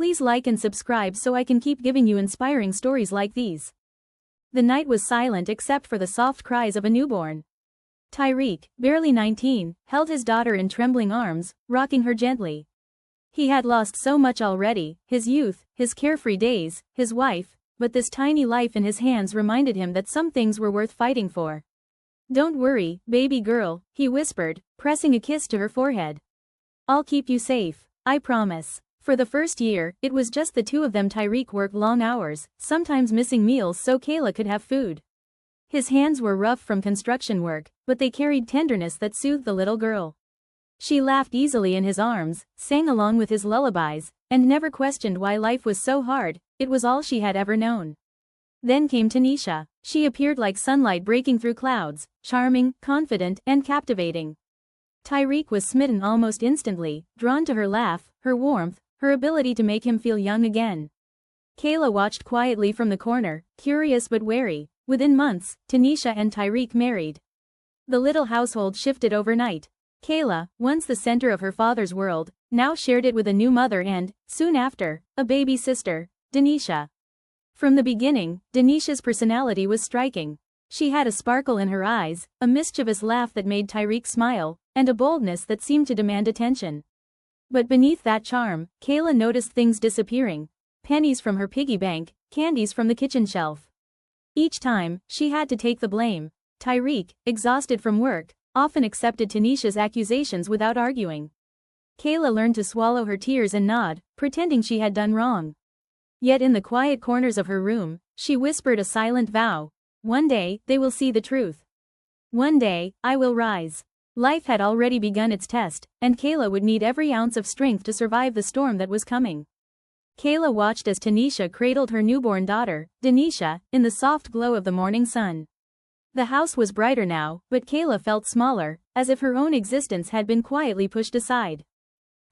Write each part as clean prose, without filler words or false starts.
Please like and subscribe so I can keep giving you inspiring stories like these. The night was silent except for the soft cries of a newborn. Tyreek, barely 19, held his daughter in trembling arms, rocking her gently. He had lost so much already, his youth, his carefree days, his wife, but this tiny life in his hands reminded him that some things were worth fighting for. Don't worry, baby girl, he whispered, pressing a kiss to her forehead. I'll keep you safe, I promise. For the first year, it was just the two of them. Tyreek worked long hours, sometimes missing meals so Kayla could have food. His hands were rough from construction work, but they carried tenderness that soothed the little girl. She laughed easily in his arms, sang along with his lullabies, and never questioned why life was so hard. It was all she had ever known. Then came Deneisha. She appeared like sunlight breaking through clouds, charming, confident, and captivating. Tyreek was smitten almost instantly, drawn to her laugh, her warmth, her ability to make him feel young again. Kayla watched quietly from the corner, curious but wary. Within months, Deneisha and Tyreek married. The little household shifted overnight. Kayla, once the center of her father's world, now shared it with a new mother and, soon after, a baby sister, Deneisha. From the beginning, Deneisha's personality was striking. She had a sparkle in her eyes, a mischievous laugh that made Tyreek smile, and a boldness that seemed to demand attention. But beneath that charm, Kayla noticed things disappearing. Pennies from her piggy bank, candies from the kitchen shelf. Each time, she had to take the blame. Tyreek, exhausted from work, often accepted Deneisha's accusations without arguing. Kayla learned to swallow her tears and nod, pretending she had done wrong. Yet in the quiet corners of her room, she whispered a silent vow. One day, they will see the truth. One day, I will rise. Life had already begun its test, and Kayla would need every ounce of strength to survive the storm that was coming. Kayla watched as Deneisha cradled her newborn daughter, Deneisha, in the soft glow of the morning sun. The house was brighter now, but Kayla felt smaller, as if her own existence had been quietly pushed aside.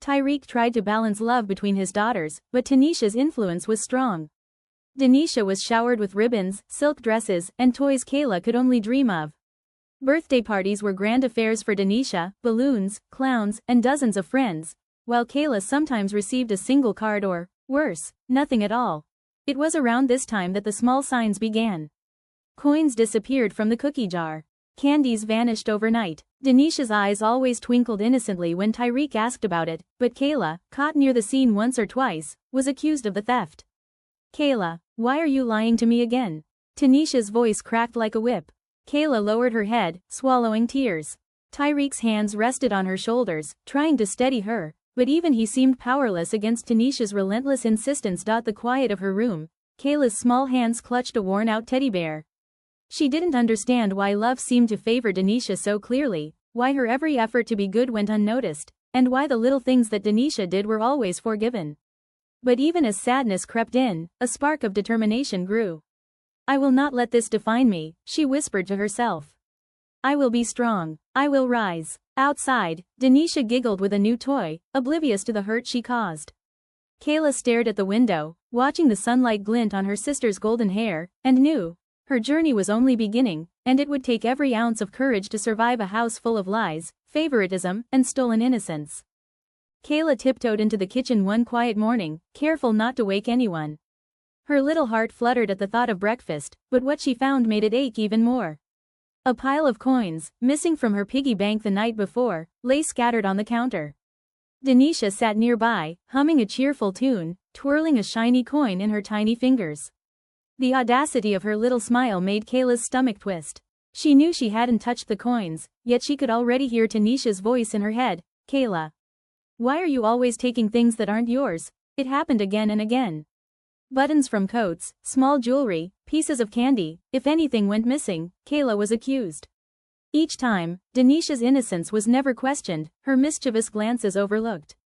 Tyreek tried to balance love between his daughters, but Deneisha's influence was strong. Deneisha was showered with ribbons, silk dresses, and toys Kayla could only dream of. Birthday parties were grand affairs for Deneisha, balloons, clowns, and dozens of friends, while Kayla sometimes received a single card or, worse, nothing at all. It was around this time that the small signs began. Coins disappeared from the cookie jar. Candies vanished overnight. Deneisha's eyes always twinkled innocently when Tyreek asked about it, but Kayla, caught near the scene once or twice, was accused of the theft. Kayla, why are you lying to me again? Deneisha's voice cracked like a whip. Kayla lowered her head, swallowing tears. Tyreek's hands rested on her shoulders, trying to steady her, but even he seemed powerless against Deneisha's relentless insistence. The quiet of her room, Kayla's small hands clutched a worn-out teddy bear. She didn't understand why love seemed to favor Deneisha so clearly, why her every effort to be good went unnoticed, and why the little things that Deneisha did were always forgiven. But even as sadness crept in, a spark of determination grew. I will not let this define me, she whispered to herself. I will be strong. I will rise. Outside, Deneisha giggled with a new toy, oblivious to the hurt she caused. Kayla stared at the window, watching the sunlight glint on her sister's golden hair, and knew her journey was only beginning, and it would take every ounce of courage to survive a house full of lies, favoritism, and stolen innocence. Kayla tiptoed into the kitchen one quiet morning, careful not to wake anyone. Her little heart fluttered at the thought of breakfast, but what she found made it ache even more. A pile of coins, missing from her piggy bank the night before, lay scattered on the counter. Deneisha sat nearby, humming a cheerful tune, twirling a shiny coin in her tiny fingers. The audacity of her little smile made Kayla's stomach twist. She knew she hadn't touched the coins, yet she could already hear Deneisha's voice in her head. Kayla, why are you always taking things that aren't yours? It happened again and again. Buttons from coats, small jewelry, pieces of candy, if anything went missing, Kayla was accused. Each time, Deneisha's innocence was never questioned, her mischievous glances overlooked.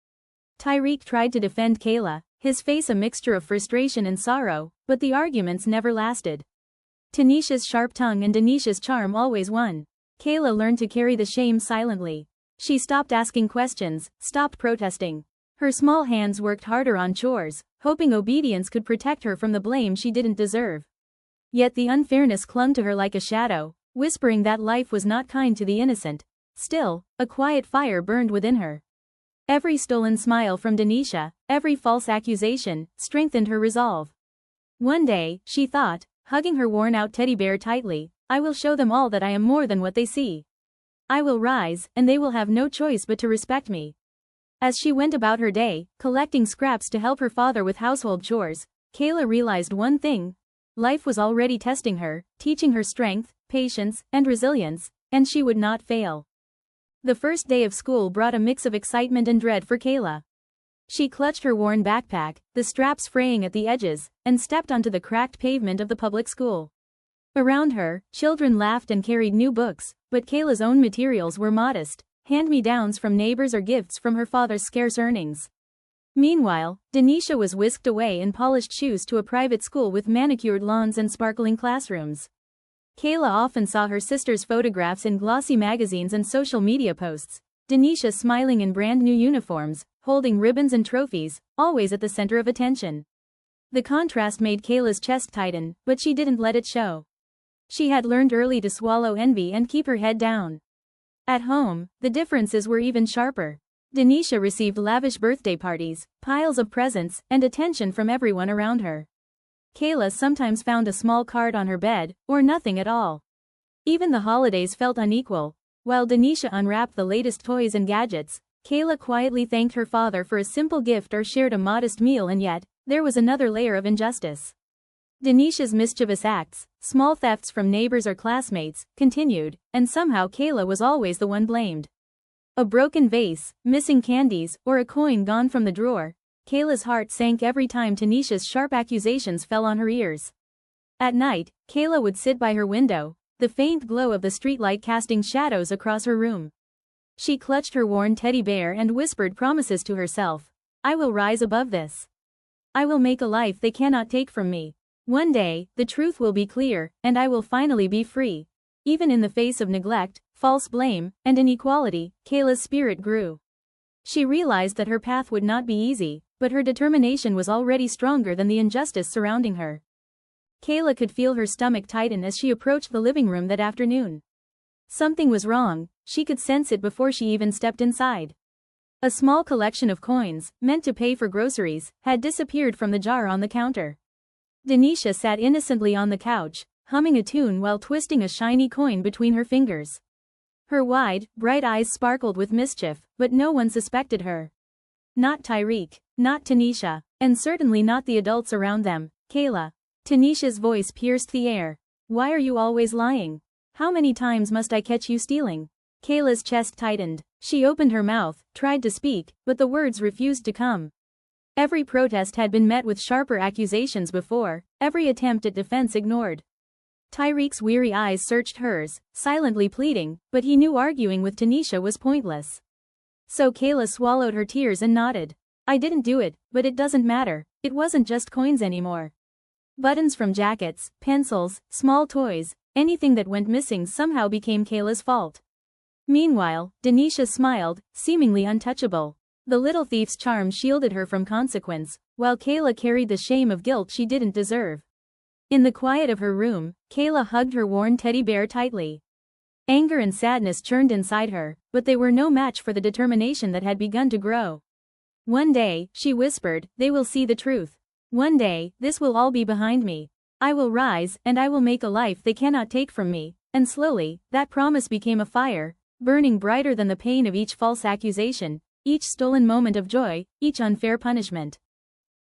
Tyreek tried to defend Kayla, his face a mixture of frustration and sorrow, but the arguments never lasted. Deneisha's sharp tongue and Deneisha's charm always won. Kayla learned to carry the shame silently. She stopped asking questions, stopped protesting. Her small hands worked harder on chores, hoping obedience could protect her from the blame she didn't deserve. Yet the unfairness clung to her like a shadow, whispering that life was not kind to the innocent. Still, a quiet fire burned within her. Every stolen smile from Deneisha, every false accusation, strengthened her resolve. One day, she thought, hugging her worn-out teddy bear tightly, I will show them all that I am more than what they see. I will rise, and they will have no choice but to respect me. As she went about her day, collecting scraps to help her father with household chores, Kayla realized one thing. Life was already testing her, teaching her strength, patience, and resilience, and she would not fail. The first day of school brought a mix of excitement and dread for Kayla. She clutched her worn backpack, the straps fraying at the edges, and stepped onto the cracked pavement of the public school. Around her, children laughed and carried new books, but Kayla's own materials were modest, hand-me-downs from neighbors or gifts from her father's scarce earnings. Meanwhile, Deneisha was whisked away in polished shoes to a private school with manicured lawns and sparkling classrooms. Kayla often saw her sister's photographs in glossy magazines and social media posts, Deneisha smiling in brand-new uniforms, holding ribbons and trophies, always at the center of attention. The contrast made Kayla's chest tighten, but she didn't let it show. She had learned early to swallow envy and keep her head down. At home, the differences were even sharper. Deneisha received lavish birthday parties, piles of presents, and attention from everyone around her. Kayla sometimes found a small card on her bed, or nothing at all. Even the holidays felt unequal. While Deneisha unwrapped the latest toys and gadgets, Kayla quietly thanked her father for a simple gift or shared a modest meal, and yet, there was another layer of injustice. Deneisha's mischievous acts, small thefts from neighbors or classmates, continued, and somehow Kayla was always the one blamed. A broken vase, missing candies, or a coin gone from the drawer, Kayla's heart sank every time Deneisha's sharp accusations fell on her ears. At night, Kayla would sit by her window, the faint glow of the streetlight casting shadows across her room. She clutched her worn teddy bear and whispered promises to herself. I will rise above this. I will make a life they cannot take from me. One day, the truth will be clear, and I will finally be free. Even in the face of neglect, false blame, and inequality, Kayla's spirit grew. She realized that her path would not be easy, but her determination was already stronger than the injustice surrounding her. Kayla could feel her stomach tighten as she approached the living room that afternoon. Something was wrong, she could sense it before she even stepped inside. A small collection of coins, meant to pay for groceries, had disappeared from the jar on the counter. Deneisha sat innocently on the couch, humming a tune while twisting a shiny coin between her fingers. Her wide, bright eyes sparkled with mischief, but no one suspected her. Not Tyreek, not Deneisha, and certainly not the adults around them. Kayla. Deneisha's voice pierced the air. Why are you always lying? How many times must I catch you stealing? Kayla's chest tightened. She opened her mouth, tried to speak, but the words refused to come. Every protest had been met with sharper accusations before, every attempt at defense ignored. Tyreek's weary eyes searched hers, silently pleading, but he knew arguing with Deneisha was pointless. So Kayla swallowed her tears and nodded. I didn't do it, but it doesn't matter, it wasn't just coins anymore. Buttons from jackets, pencils, small toys, anything that went missing somehow became Kayla's fault. Meanwhile, Deneisha smiled, seemingly untouchable. The little thief's charm shielded her from consequence, while Kayla carried the shame of guilt she didn't deserve. In the quiet of her room, Kayla hugged her worn teddy bear tightly. Anger and sadness churned inside her, but they were no match for the determination that had begun to grow. One day, she whispered, they will see the truth. One day, this will all be behind me. I will rise, and I will make a life they cannot take from me. And slowly, that promise became a fire, burning brighter than the pain of each false accusation, each stolen moment of joy, each unfair punishment.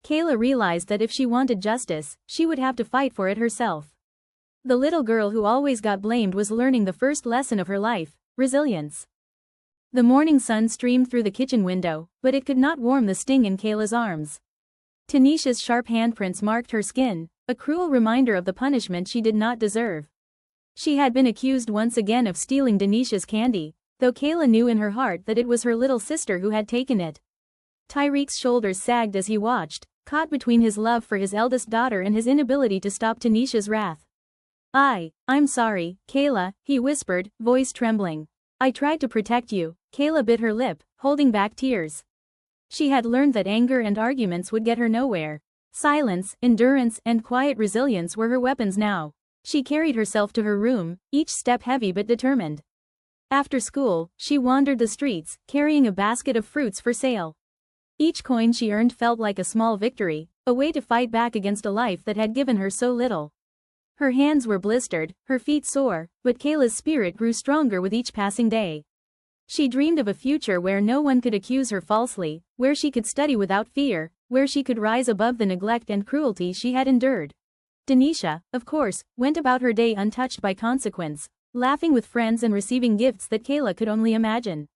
Kayla realized that if she wanted justice, she would have to fight for it herself. The little girl who always got blamed was learning the first lesson of her life, resilience. The morning sun streamed through the kitchen window, but it could not warm the sting in Kayla's arms. Deneisha's sharp handprints marked her skin, a cruel reminder of the punishment she did not deserve. She had been accused once again of stealing Deneisha's candy, though Kayla knew in her heart that it was her little sister who had taken it. Tyreek's shoulders sagged as he watched, caught between his love for his eldest daughter and his inability to stop Deneisha's wrath. I'm sorry, Kayla, he whispered, voice trembling. I tried to protect you. Kayla bit her lip, holding back tears. She had learned that anger and arguments would get her nowhere. Silence, endurance, and quiet resilience were her weapons now. She carried herself to her room, each step heavy but determined. After school, she wandered the streets, carrying a basket of fruits for sale. Each coin she earned felt like a small victory, a way to fight back against a life that had given her so little. Her hands were blistered, her feet sore, but Kayla's spirit grew stronger with each passing day. She dreamed of a future where no one could accuse her falsely, where she could study without fear, where she could rise above the neglect and cruelty she had endured. Deneisha, of course, went about her day untouched by consequence, laughing with friends and receiving gifts that Kayla could only imagine.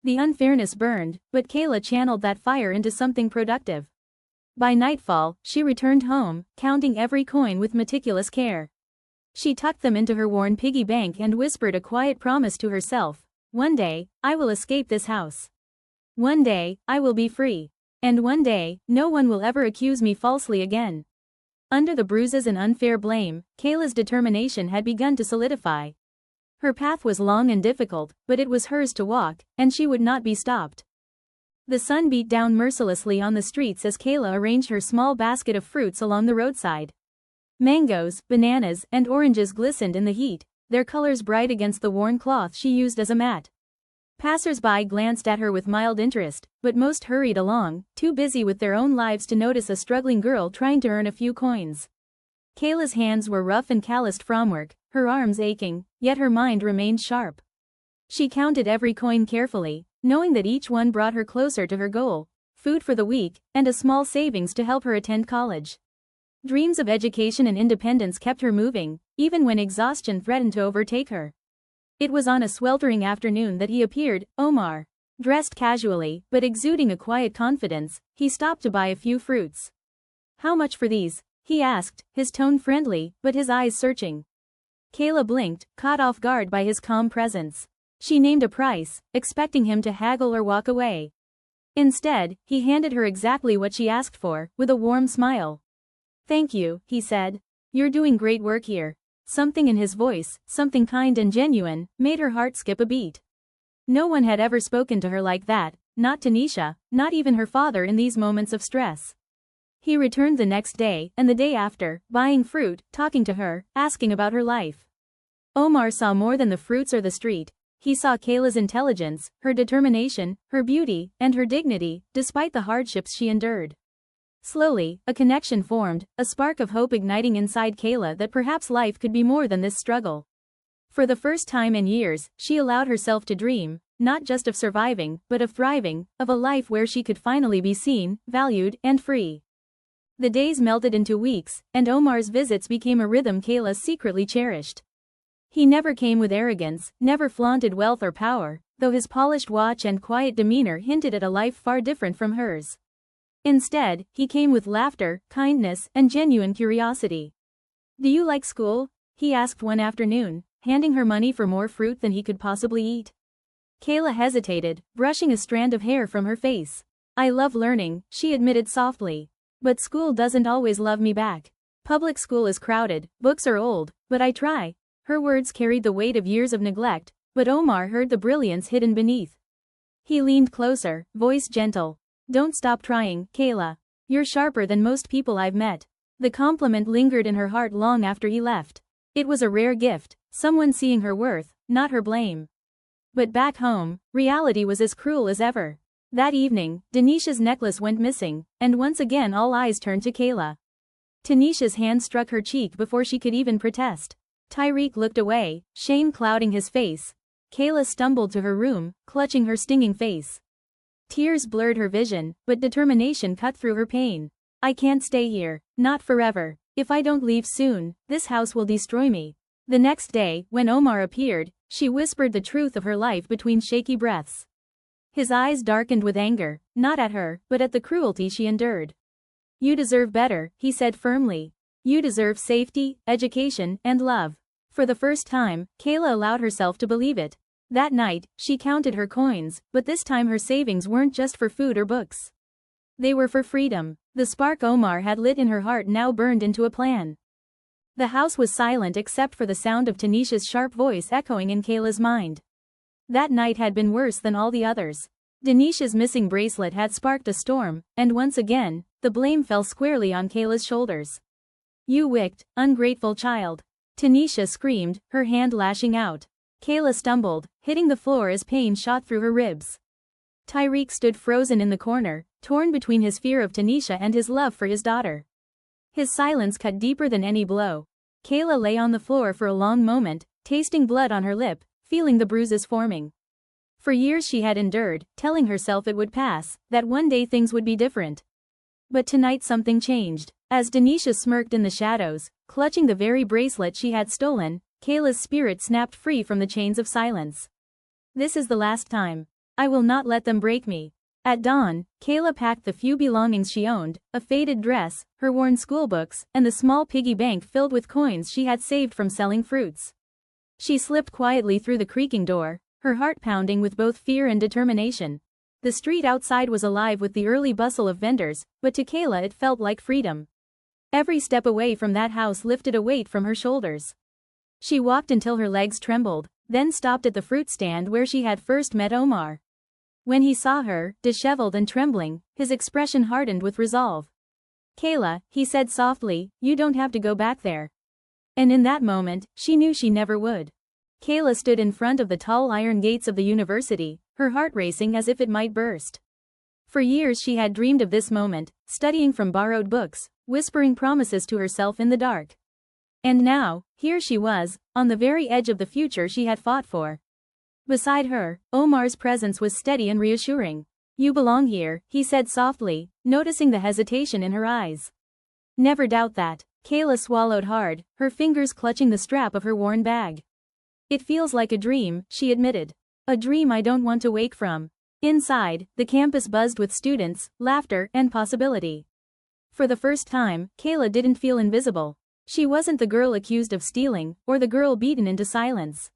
The unfairness burned, but Kayla channeled that fire into something productive. By nightfall, she returned home, counting every coin with meticulous care. She tucked them into her worn piggy bank and whispered a quiet promise to herself. One day, I will escape this house. One day, I will be free. And one day, no one will ever accuse me falsely again. Under the bruises and unfair blame, Kayla's determination had begun to solidify. Her path was long and difficult, but it was hers to walk, and she would not be stopped. The sun beat down mercilessly on the streets as Kayla arranged her small basket of fruits along the roadside. Mangoes, bananas, and oranges glistened in the heat, their colors bright against the worn cloth she used as a mat. Passers-by glanced at her with mild interest, but most hurried along, too busy with their own lives to notice a struggling girl trying to earn a few coins. Kayla's hands were rough and calloused from work, her arms aching, yet her mind remained sharp. She counted every coin carefully, knowing that each one brought her closer to her goal, food for the week, and a small savings to help her attend college. Dreams of education and independence kept her moving, even when exhaustion threatened to overtake her. It was on a sweltering afternoon that he appeared, Omar. Dressed casually, but exuding a quiet confidence, he stopped to buy a few fruits. How much for these? He asked, his tone friendly, but his eyes searching. Kayla blinked, caught off guard by his calm presence. She named a price, expecting him to haggle or walk away. Instead, he handed her exactly what she asked for, with a warm smile. Thank you, he said. You're doing great work here. Something in his voice, something kind and genuine, made her heart skip a beat. No one had ever spoken to her like that, not Deneisha, not even her father in these moments of stress. He returned the next day, and the day after, buying fruit, talking to her, asking about her life. Omar saw more than the fruits or the street. He saw Kayla's intelligence, her determination, her beauty, and her dignity, despite the hardships she endured. Slowly, a connection formed, a spark of hope igniting inside Kayla that perhaps life could be more than this struggle. For the first time in years, she allowed herself to dream, not just of surviving, but of thriving, of a life where she could finally be seen, valued, and free. The days melted into weeks, and Omar's visits became a rhythm Kayla secretly cherished. He never came with arrogance, never flaunted wealth or power, though his polished watch and quiet demeanor hinted at a life far different from hers. Instead, he came with laughter, kindness, and genuine curiosity. Do you like school? He asked one afternoon, handing her money for more fruit than he could possibly eat. Kayla hesitated, brushing a strand of hair from her face. I love learning, she admitted softly. But school doesn't always love me back. Public school is crowded, books are old, but I try. Her words carried the weight of years of neglect, but Omar heard the brilliance hidden beneath. He leaned closer, voice gentle. Don't stop trying, Kayla. You're sharper than most people I've met. The compliment lingered in her heart long after he left. It was a rare gift, someone seeing her worth, not her blame. But back home, reality was as cruel as ever. That evening, Deneisha's necklace went missing, and once again all eyes turned to Kayla. Tanisha's hand struck her cheek before she could even protest. Tyreek looked away, shame clouding his face. Kayla stumbled to her room, clutching her stinging face. Tears blurred her vision, but determination cut through her pain. I can't stay here, not forever. If I don't leave soon, this house will destroy me. The next day, when Omar appeared, she whispered the truth of her life between shaky breaths. His eyes darkened with anger, not at her, but at the cruelty she endured. You deserve better, he said firmly. You deserve safety, education, and love. For the first time, Kayla allowed herself to believe it. That night, she counted her coins, but this time her savings weren't just for food or books. They were for freedom. The spark Omar had lit in her heart now burned into a plan. The house was silent except for the sound of Tanisha's sharp voice echoing in Kayla's mind. That night had been worse than all the others. Deneisha's missing bracelet had sparked a storm, and once again, the blame fell squarely on Kayla's shoulders. You wicked, ungrateful child. Tanisha screamed, her hand lashing out. Kayla stumbled, hitting the floor as pain shot through her ribs. Tyreek stood frozen in the corner, torn between his fear of Deneisha and his love for his daughter. His silence cut deeper than any blow. Kayla lay on the floor for a long moment, tasting blood on her lip, feeling the bruises forming. For years she had endured, telling herself it would pass, that one day things would be different. But tonight something changed. As Deneisha smirked in the shadows, clutching the very bracelet she had stolen, Kayla's spirit snapped free from the chains of silence. This is the last time. I will not let them break me. At dawn, Kayla packed the few belongings she owned, a faded dress, her worn schoolbooks, and the small piggy bank filled with coins she had saved from selling fruits. She slipped quietly through the creaking door, her heart pounding with both fear and determination. The street outside was alive with the early bustle of vendors, but to Kayla it felt like freedom. Every step away from that house lifted a weight from her shoulders. She walked until her legs trembled, then stopped at the fruit stand where she had first met Omar. When he saw her, disheveled and trembling, his expression hardened with resolve. "Kayla," he said softly, "you don't have to go back there." And in that moment, she knew she never would. Kayla stood in front of the tall iron gates of the university, her heart racing as if it might burst. For years she had dreamed of this moment, studying from borrowed books, whispering promises to herself in the dark. And now, here she was, on the very edge of the future she had fought for. Beside her, Omar's presence was steady and reassuring. "You belong here," he said softly, noticing the hesitation in her eyes. "Never doubt that." Kayla swallowed hard, her fingers clutching the strap of her worn bag. "It feels like a dream," she admitted. "A dream I don't want to wake from." Inside, the campus buzzed with students, laughter, and possibility. For the first time, Kayla didn't feel invisible. She wasn't the girl accused of stealing, or the girl beaten into silence.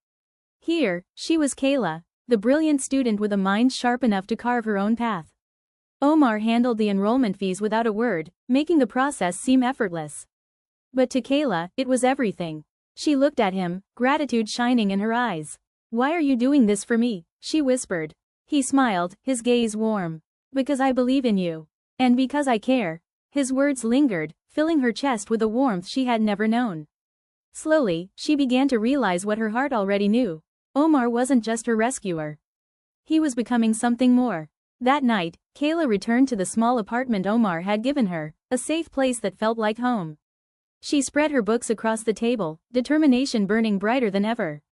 Here, she was Kayla, the brilliant student with a mind sharp enough to carve her own path. Omar handled the enrollment fees without a word, making the process seem effortless. But to Kayla, it was everything. She looked at him, gratitude shining in her eyes. "Why are you doing this for me?" she whispered. He smiled, his gaze warm. "Because I believe in you. And because I care." His words lingered, filling her chest with a warmth she had never known. Slowly, she began to realize what her heart already knew. Omar wasn't just her rescuer. He was becoming something more. That night, Kayla returned to the small apartment Omar had given her, a safe place that felt like home. She spread her books across the table, determination burning brighter than ever.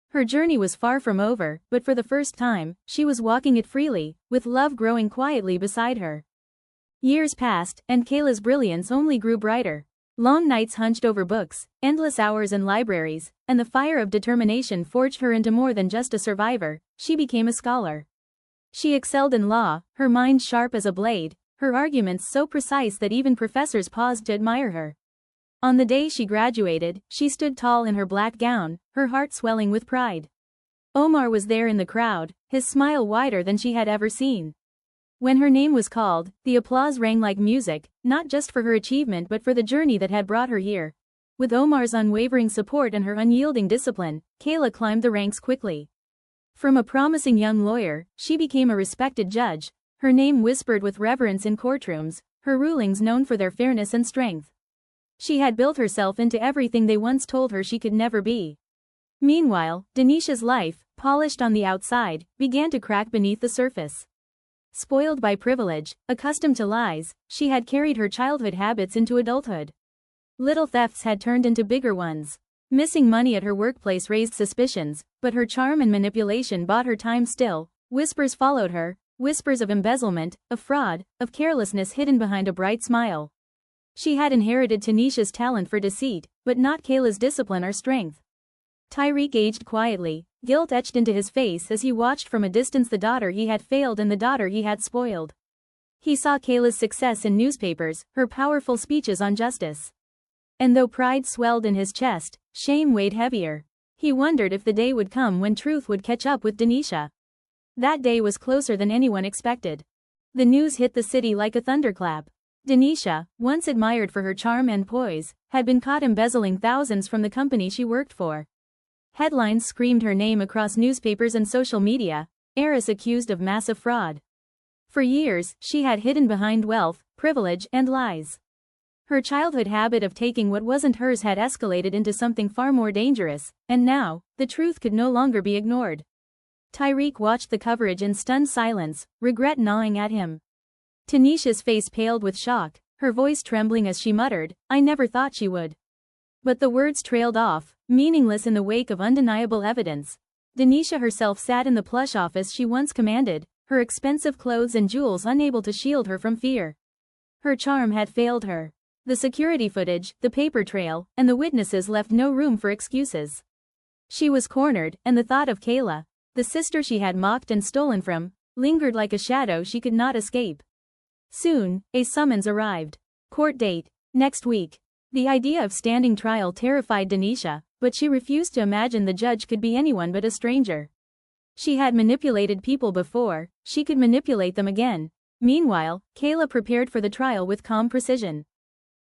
Her journey was far from over, but for the first time, she was walking it freely, with love growing quietly beside her. Years passed, and Kayla's brilliance only grew brighter. Long nights hunched over books, endless hours in libraries, and the fire of determination forged her into more than just a survivor. She became a scholar. She excelled in law, her mind sharp as a blade, her arguments so precise that even professors paused to admire her. On the day she graduated, she stood tall in her black gown, her heart swelling with pride. Omar was there in the crowd, his smile wider than she had ever seen. When her name was called, the applause rang like music, not just for her achievement but for the journey that had brought her here. With Omar's unwavering support and her unyielding discipline, Kayla climbed the ranks quickly. From a promising young lawyer, she became a respected judge, her name whispered with reverence in courtrooms, her rulings known for their fairness and strength. She had built herself into everything they once told her she could never be. Meanwhile, Deneisha's life, polished on the outside, began to crack beneath the surface. Spoiled by privilege, accustomed to lies, she had carried her childhood habits into adulthood. Little thefts had turned into bigger ones. Missing money at her workplace raised suspicions, but her charm and manipulation bought her time still. Whispers followed her, whispers of embezzlement, of fraud, of carelessness hidden behind a bright smile. She had inherited Deneisha's talent for deceit, but not Kayla's discipline or strength. Tyreek aged quietly, guilt etched into his face as he watched from a distance the daughter he had failed and the daughter he had spoiled. He saw Kayla's success in newspapers, her powerful speeches on justice. And though pride swelled in his chest, shame weighed heavier. He wondered if the day would come when truth would catch up with Deneisha. That day was closer than anyone expected. The news hit the city like a thunderclap. Deneisha, once admired for her charm and poise, had been caught embezzling thousands from the company she worked for. Headlines screamed her name across newspapers and social media, heiress accused of massive fraud. For years, she had hidden behind wealth, privilege, and lies. Her childhood habit of taking what wasn't hers had escalated into something far more dangerous, and now, the truth could no longer be ignored. Tyreek watched the coverage in stunned silence, regret gnawing at him. Deneisha's face paled with shock, her voice trembling as she muttered, "I never thought she would." But the words trailed off, meaningless in the wake of undeniable evidence. Deneisha herself sat in the plush office she once commanded, her expensive clothes and jewels unable to shield her from fear. Her charm had failed her. The security footage, the paper trail, and the witnesses left no room for excuses. She was cornered, and the thought of Kayla, the sister she had mocked and stolen from, lingered like a shadow she could not escape. Soon, a summons arrived. Court date, next week. The idea of standing trial terrified Deneisha, but she refused to imagine the judge could be anyone but a stranger. She had manipulated people before, she could manipulate them again. Meanwhile, Kayla prepared for the trial with calm precision.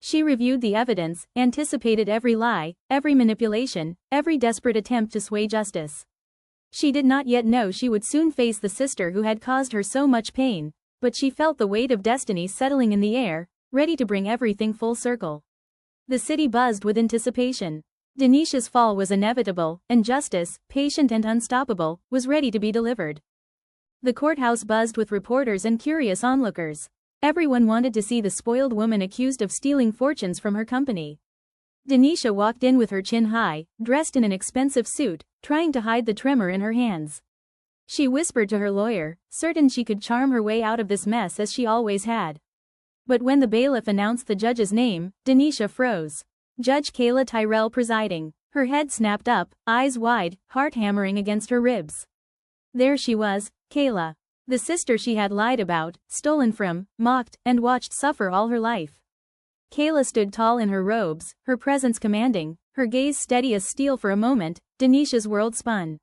She reviewed the evidence, anticipated every lie, every manipulation, every desperate attempt to sway justice. She did not yet know she would soon face the sister who had caused her so much pain, but she felt the weight of destiny settling in the air, ready to bring everything full circle. The city buzzed with anticipation. Deneisha's fall was inevitable, and justice, patient and unstoppable, was ready to be delivered. The courthouse buzzed with reporters and curious onlookers. Everyone wanted to see the spoiled woman accused of stealing fortunes from her company. Deneisha walked in with her chin high, dressed in an expensive suit, trying to hide the tremor in her hands. She whispered to her lawyer, certain she could charm her way out of this mess as she always had. But when the bailiff announced the judge's name, Deneisha froze. Judge Kayla Tyrell presiding. Her head snapped up, eyes wide, heart hammering against her ribs. There she was, Kayla. The sister she had lied about, stolen from, mocked, and watched suffer all her life. Kayla stood tall in her robes, her presence commanding, her gaze steady as steel. For a moment, Deneisha's world spun.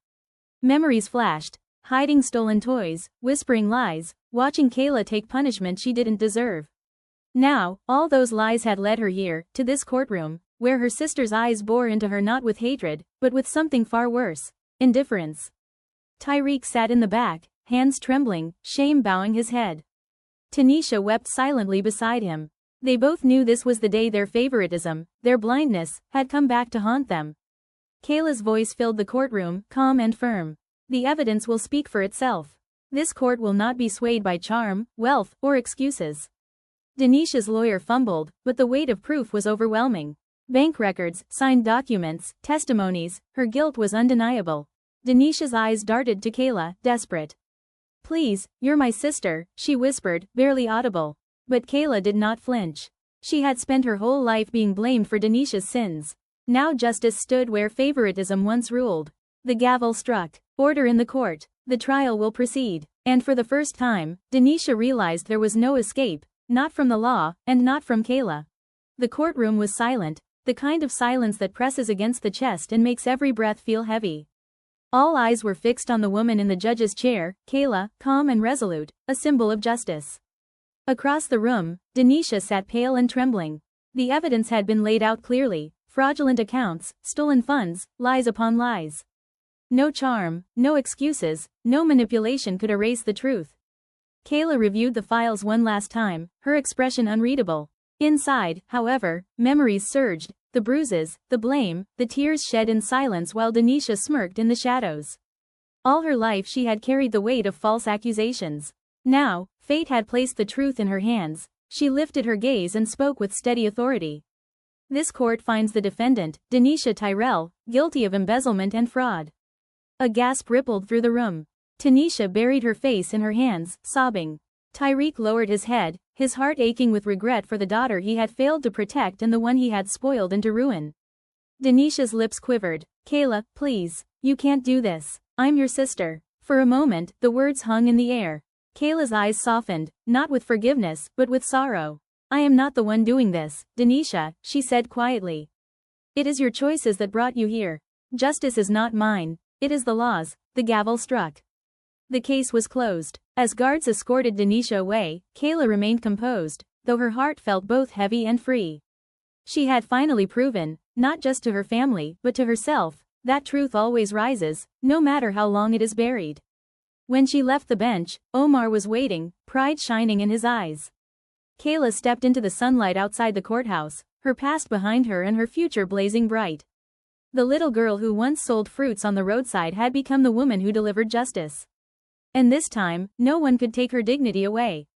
Memories flashed, hiding stolen toys, whispering lies, watching Kayla take punishment she didn't deserve. Now, all those lies had led her here, to this courtroom, where her sister's eyes bore into her not with hatred, but with something far worse, indifference. Tyreek sat in the back, hands trembling, shame bowing his head. Deneisha wept silently beside him. They both knew this was the day their favoritism, their blindness, had come back to haunt them. Kayla's voice filled the courtroom, calm and firm. The evidence will speak for itself. This court will not be swayed by charm, wealth, or excuses. Deneisha's lawyer fumbled, but the weight of proof was overwhelming. Bank records, signed documents, testimonies, her guilt was undeniable. Deneisha's eyes darted to Kayla, desperate. "Please, you're my sister," she whispered, barely audible. But Kayla did not flinch. She had spent her whole life being blamed for Deneisha's sins. Now justice stood where favoritism once ruled. The gavel struck. Order in the court. The trial will proceed. And for the first time, Deneisha realized there was no escape. Not from the law, and not from Kayla. The courtroom was silent, the kind of silence that presses against the chest and makes every breath feel heavy. All eyes were fixed on the woman in the judge's chair, Kayla, calm and resolute, a symbol of justice. Across the room, Deneisha sat pale and trembling. The evidence had been laid out clearly, fraudulent accounts, stolen funds, lies upon lies. No charm, no excuses, no manipulation could erase the truth. Kayla reviewed the files one last time, her expression unreadable. Inside, however, memories surged, the bruises, the blame, the tears shed in silence while Deneisha smirked in the shadows. All her life she had carried the weight of false accusations. Now, fate had placed the truth in her hands. She lifted her gaze and spoke with steady authority. This court finds the defendant, Deneisha Tyrell, guilty of embezzlement and fraud. A gasp rippled through the room. Deneisha buried her face in her hands, sobbing. Tyreek lowered his head, his heart aching with regret for the daughter he had failed to protect and the one he had spoiled into ruin. Deneisha's lips quivered. "Kayla, please. You can't do this. I'm your sister." For a moment, the words hung in the air. Kayla's eyes softened, not with forgiveness, but with sorrow. "I am not the one doing this, Deneisha," she said quietly. "It is your choices that brought you here. Justice is not mine. It is the law's." The gavel struck. The case was closed. As guards escorted Deneisha away, Kayla remained composed, though her heart felt both heavy and free. She had finally proven, not just to her family, but to herself, that truth always rises, no matter how long it is buried. When she left the bench, Omar was waiting, pride shining in his eyes. Kayla stepped into the sunlight outside the courthouse, her past behind her and her future blazing bright. The little girl who once sold fruits on the roadside had become the woman who delivered justice. And this time, no one could take her dignity away.